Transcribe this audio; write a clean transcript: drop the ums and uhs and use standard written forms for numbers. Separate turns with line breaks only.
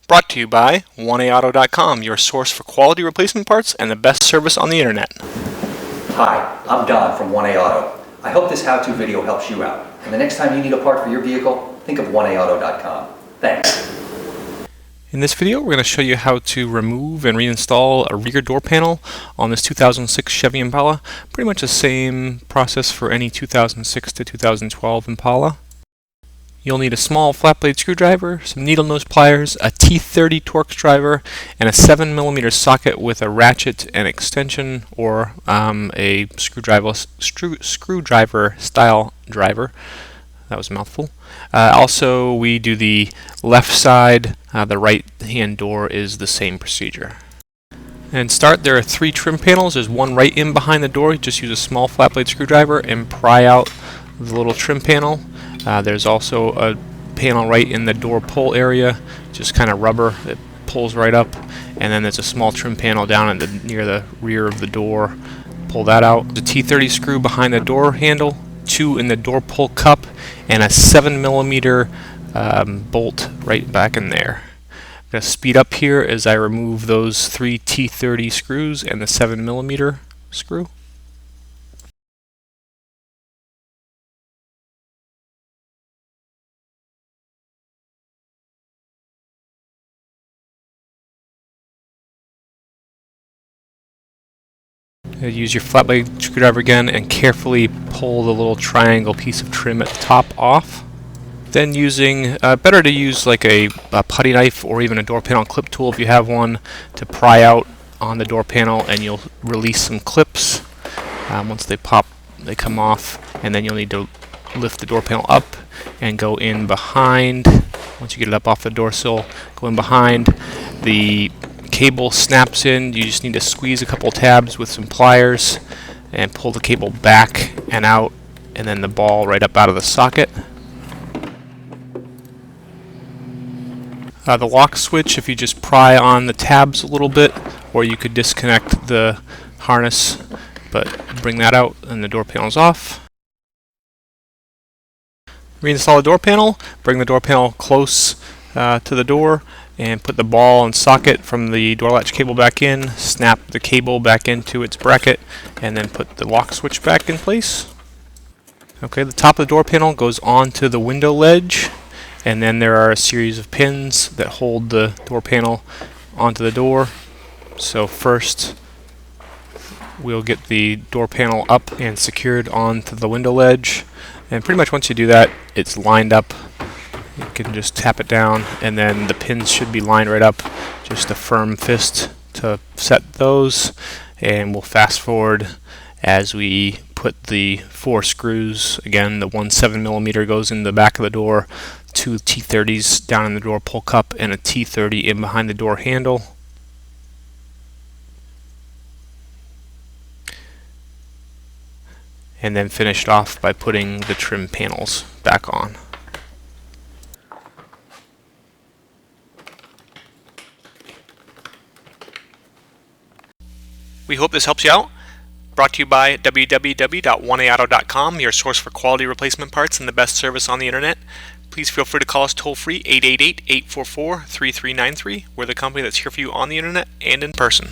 Brought to you by 1AAuto.com, your source for quality replacement parts and the best service on the internet.
Hi, I'm Don from 1A Auto. I hope this how-to video helps you out. And the next time you need a part for your vehicle, think of 1AAuto.com. Thanks.
In this video, we're going to show you how to remove and reinstall a rear door panel on this 2006 Chevy Impala. Pretty much the same process for any 2006 to 2012 Impala. You'll need a small flat blade screwdriver, some needle nose pliers, a T30 Torx driver, and a 7mm socket with a ratchet and extension or a screwdriver style driver. That was a mouthful. Also, we do the left side. The right hand door is the same procedure. And start, there are 3 trim panels. There's one right in behind the door. You just use a small flat blade screwdriver and pry out the little trim panel. There's also a panel right in the door pull area, just kind of rubber that pulls right up, and then there's a small trim panel down near the rear of the door. Pull that out. The T30 screw behind the door handle, 2 in the door pull cup, and a 7mm bolt right back in there. I'm going to speed up here as I remove those 3 T30 screws and the 7mm screw. Use your flat blade screwdriver again and carefully pull the little triangle piece of trim at the top off. Then better to use like a putty knife or even a door panel clip tool if you have one, to pry out on the door panel, and you'll release some clips. Once they pop, they come off, and then you'll need to lift the door panel up and go in behind. Once you get it up off the door sill, go in behind. The cable snaps in. You just need to squeeze a couple tabs with some pliers and pull the cable back and out, and then the ball right up out of the socket. The lock switch, if you just pry on the tabs a little bit, or you could disconnect the harness, but bring that out and the door panel's off. Reinstall the door panel. Bring the door panel close to the door and put the ball and socket from the door latch cable back in, snap the cable back into its bracket, and then put the lock switch back in place. Okay, the top of the door panel goes onto the window ledge, and then there are a series of pins that hold the door panel onto the door. So first we'll get the door panel up and secured onto the window ledge, and pretty much once you do that, it's lined up. You can just tap it down, and then the pins should be lined right up. Just a firm fist to set those, and we'll fast forward as we put the 4 screws. Again, the 1 7mm goes in the back of the door, 2 T30s down in the door pull cup, and a T30 in behind the door handle. And then finished off by putting the trim panels back on. We hope this helps you out. Brought to you by www.1AAuto.com, your source for quality replacement parts and the best service on the internet. Please feel free to call us toll-free 888-844-3393. We're the company that's here for you on the internet and in person.